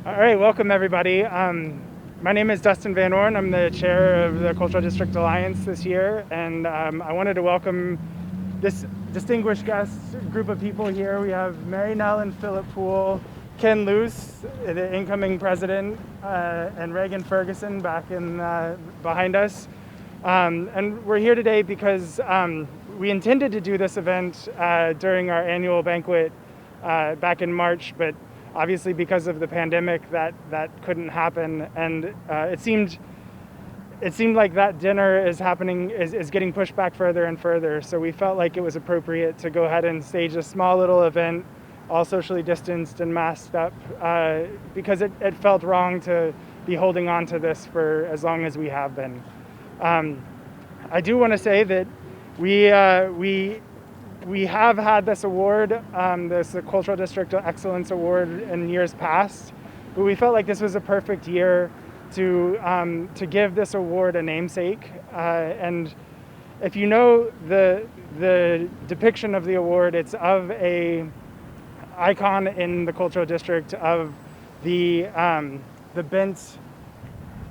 All right, welcome everybody. My name is Dustin Van Orn. I'm the chair of the Cultural District Alliance this year, and I wanted to welcome this distinguished guest group of people here. We have Mary Nell and Phillip Poole, Ken Luce, the incoming president, and Reagan Ferguson back in behind us. And we're here today because we intended to do this event during our annual banquet back in March, but obviously because of the pandemic that couldn't happen, and it seemed like that dinner is getting pushed back further and further. So we felt like it was appropriate to go ahead and stage a small little event, all socially distanced and masked up, because it felt wrong to be holding on to this for as long as we have been. I do want to say that we have had this award, this Cultural District Excellence Award, in years past, but we felt like this was a perfect year to give this award a namesake. And if you know the depiction of the award, it's of a icon in the Cultural District of the bent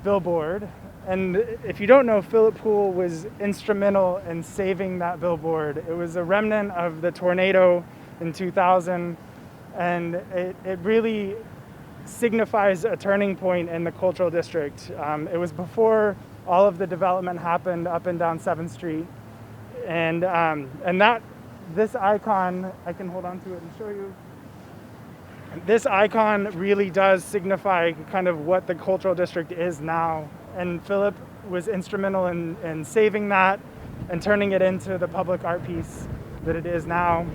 billboard. And if you don't know, Phillip Poole was instrumental in saving that billboard. It was a remnant of the tornado in 2000, and it really signifies a turning point in the cultural district. It was before all of the development happened up and down 7th Street. And this icon, I can hold on to it and show you. This icon really does signify kind of what the cultural district is now. And Phillip was instrumental in saving that and turning it into the public art piece that it is now.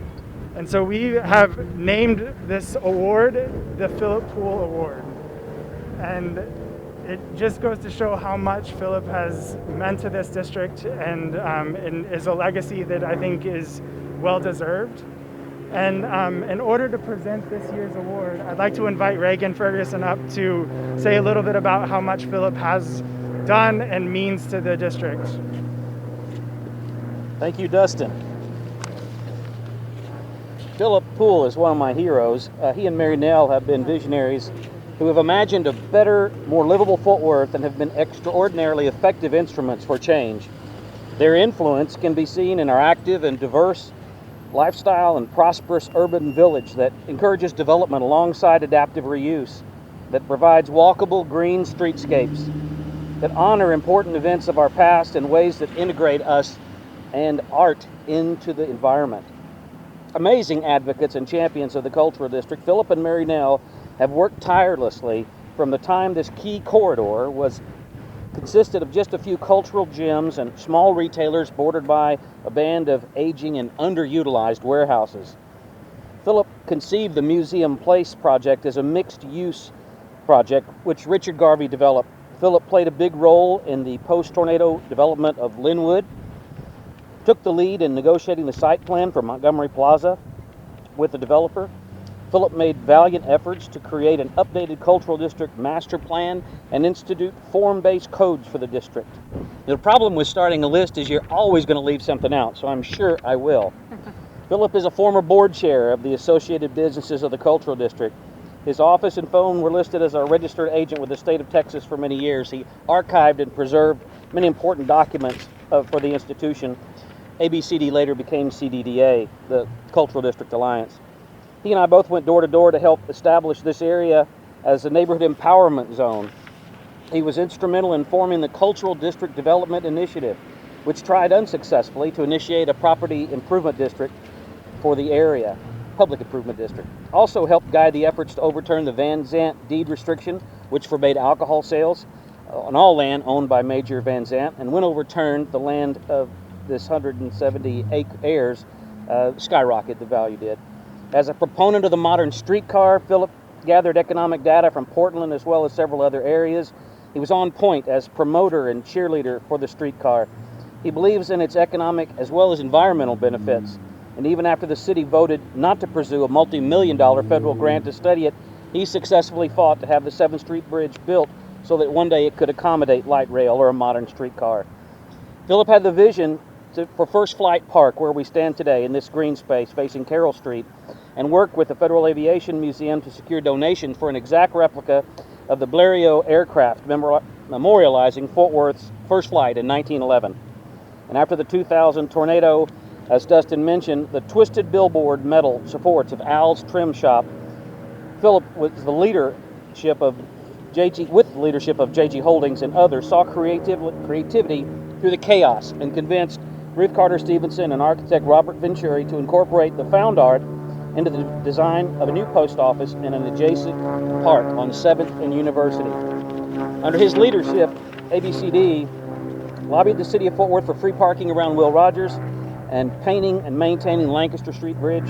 And so we have named this award the Phillip Poole Award. And it just goes to show how much Phillip has meant to this district, and is a legacy that I think is well deserved. And in order to present this year's award, I'd like to invite Reagan Ferguson up to say a little bit about how much Phillip has done and means to the district. Thank you, Dustin. Phillip Poole is one of my heroes. He and Mary Nell have been visionaries who have imagined a better, more livable Fort Worth and have been extraordinarily effective instruments for change. Their influence can be seen in our active and diverse lifestyle and prosperous urban village that encourages development alongside adaptive reuse, that provides walkable green streetscapes, that honor important events of our past in ways that integrate us and art into the environment. Amazing advocates and champions of the cultural district, Phillip and Mary Nell have worked tirelessly from the time this key corridor consisted of just a few cultural gyms and small retailers bordered by a band of aging and underutilized warehouses. Phillip conceived the Museum Place project as a mixed-use project, which Richard Garvey developed. Phillip played a big role in the post-tornado development of Linwood, took the lead in negotiating the site plan for Montgomery Plaza with the developer. Phillip made valiant efforts to create an updated cultural district master plan and institute form-based codes for the district. The problem with starting a list is you're always going to leave something out, so I'm sure I will. Phillip is a former board chair of the Associated Businesses of the Cultural District. His office and phone were listed as a registered agent with the state of Texas for many years. He archived and preserved many important documents for the institution. ABCD later became CDA, the Cultural District Alliance. He and I both went door to door to help establish this area as a neighborhood empowerment zone. He was instrumental in forming the Cultural District Development Initiative, which tried unsuccessfully to initiate a property improvement district for the area, public improvement district. Also helped guide the efforts to overturn the Van Zant deed restriction, which forbade alcohol sales on all land owned by Major Van Zant, and when overturned, the land of this 170 heirs skyrocketed, the value did. As a proponent of the modern streetcar, Phillip gathered economic data from Portland as well as several other areas. He was on point as promoter and cheerleader for the streetcar. He believes in its economic as well as environmental benefits. And even after the city voted not to pursue a multi-million-dollar federal grant to study it, he successfully fought to have the 7th Street Bridge built so that one day it could accommodate light rail or a modern streetcar. Phillip had the vision for First Flight Park, where we stand today in this green space facing Carroll Street, and worked with the Federal Aviation Museum to secure donations for an exact replica of the Blériot aircraft, memorializing Fort Worth's first flight in 1911. And after the 2000 tornado, as Dustin mentioned, the twisted billboard metal supports of Al's Trim Shop. Phillip, with the leadership of JG Holdings and others, saw creativity through the chaos and convinced Ruth Carter Stevenson and architect Robert Venturi to incorporate the found art into the design of a new post office in an adjacent park on 7th and University. Under his leadership, ABCD lobbied the city of Fort Worth for free parking around Will Rogers and painting and maintaining Lancaster Street Bridge.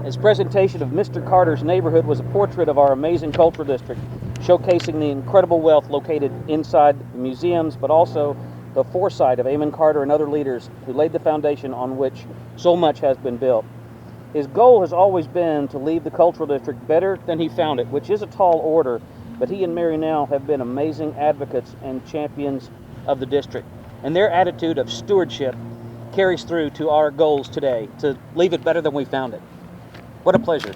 His presentation of Mr. Carter's neighborhood was a portrait of our amazing cultural district, showcasing the incredible wealth located inside the museums, but also the foresight of Amon Carter and other leaders who laid the foundation on which so much has been built. His goal has always been to leave the cultural district better than he found it, which is a tall order, but he and Mary Nell have been amazing advocates and champions of the district. And their attitude of stewardship carries through to our goals today, to leave it better than we found it. What a pleasure.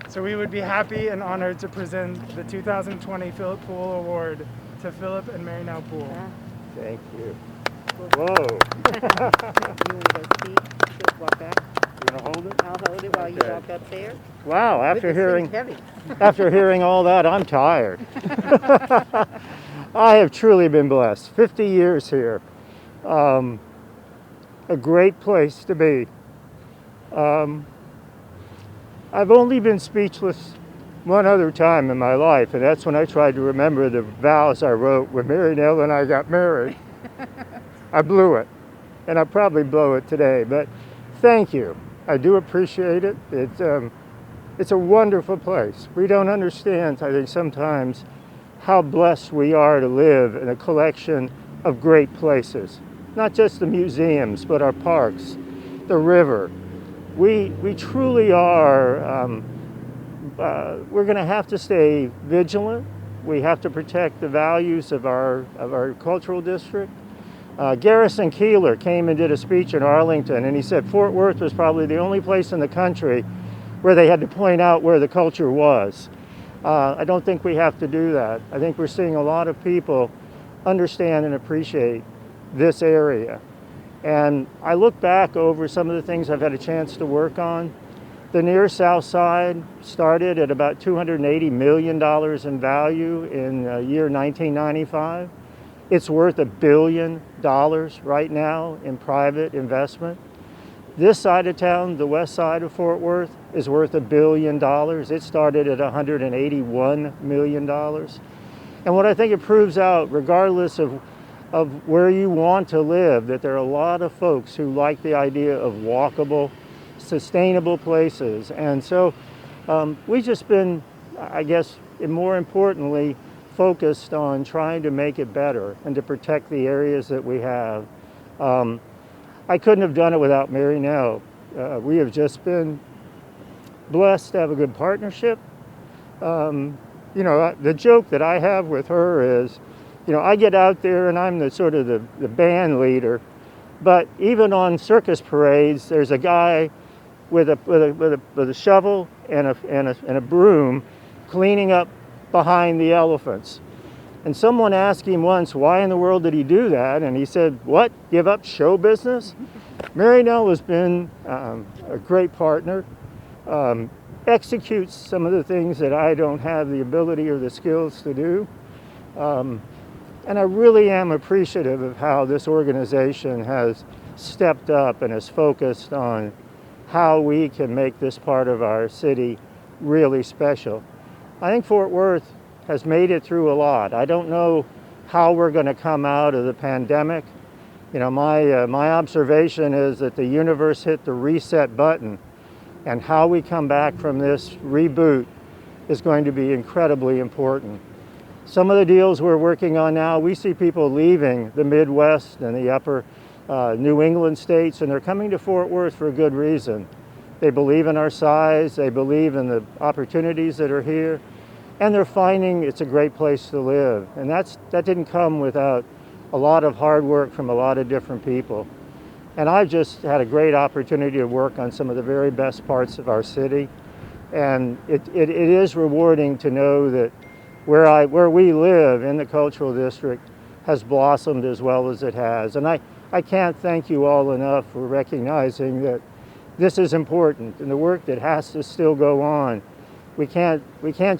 So we would be happy and honored to present the 2020 Phillip Poole Award to Phillip and Mary Nell Poole. Thank you. Whoa. You want to go speak? Just walk back. You want to hold it? I'll hold it while you walk up there. Wow, This thing's heavy. after hearing all that, I'm tired. I have truly been blessed. 50 years here. A great place to be. I've only been speechless one other time in my life, and that's when I tried to remember the vows I wrote when Mary Nell and I got married. I blew it, and I'll probably blow it today, but thank you. I do appreciate it. It's a wonderful place. We don't understand, I think, sometimes how blessed we are to live in a collection of great places. Not just the museums, but our parks, the river. We truly are, we're going to have to stay vigilant. We have to protect the values of our cultural district. Garrison Keillor came and did a speech in Arlington, and he said Fort Worth was probably the only place in the country where they had to point out where the culture was. I don't think we have to do that. I think we're seeing a lot of people understand and appreciate this area. And I look back over some of the things I've had a chance to work on. The near south side started at about $280 million in value in year 1995. It's worth $1 billion right now in private investment. This side of town, the west side of Fort Worth, is worth $1 billion. It started at $181 million. And what I think it proves out, regardless of where you want to live, that there are a lot of folks who like the idea of walkable, sustainable places. And so we've just been, I guess, and more importantly, focused on trying to make it better and to protect the areas that we have. I couldn't have done it without Mary Nell. We have just been blessed to have a good partnership. You know, the joke that I have with her is, you know, I get out there and I'm the sort of the band leader, but even on circus parades, there's a guy with a shovel and a broom cleaning up behind the elephants. And someone asked him once, why in the world did he do that? And he said, what, give up show business? Mary Nell has been a great partner, executes some of the things that I don't have the ability or the skills to do. And I really am appreciative of how this organization has stepped up and is focused on how we can make this part of our city really special. I think Fort Worth has made it through a lot. I don't know how we're going to come out of the pandemic. You know, my observation is that the universe hit the reset button, and how we come back from this reboot is going to be incredibly important. Some of the deals we're working on now, we see people leaving the Midwest and the upper New England states, and they're coming to Fort Worth for a good reason. They believe in our size, they believe in the opportunities that are here, and they're finding it's a great place to live. And that didn't come without a lot of hard work from a lot of different people. And I just had a great opportunity to work on some of the very best parts of our city. And it is rewarding to know that where we live in the cultural district has blossomed as well as it has. And I can't thank you all enough for recognizing that this is important and the work that has to still go on. We can't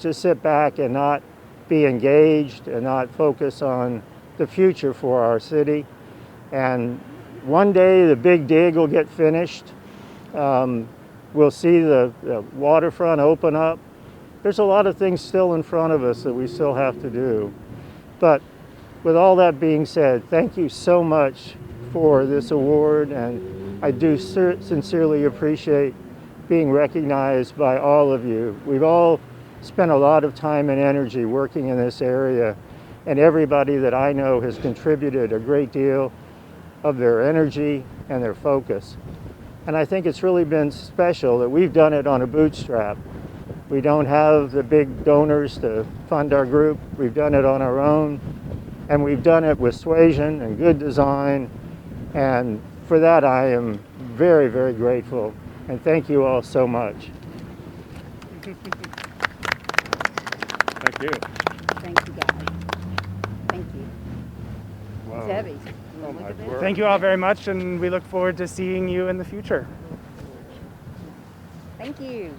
just sit back and not be engaged and not focus on the future for our city. And one day the big dig will get finished. We'll see the waterfront open up. There's a lot of things still in front of us that we still have to do. But with all that being said, thank you so much for this award, and I do sincerely appreciate being recognized by all of you. We've all spent a lot of time and energy working in this area, and everybody that I know has contributed a great deal of their energy and their focus. And I think it's really been special that we've done it on a bootstrap. We don't have the big donors to fund our group. We've done it on our own, and we've done it with suasion and good design. And for that, I am very, very grateful. And thank you all so much. Thank you. Thank you, guys. Thank you. Wow. It's heavy. Oh, Look my at this. word. Thank you all very much, and we look forward to seeing you in the future. Thank you.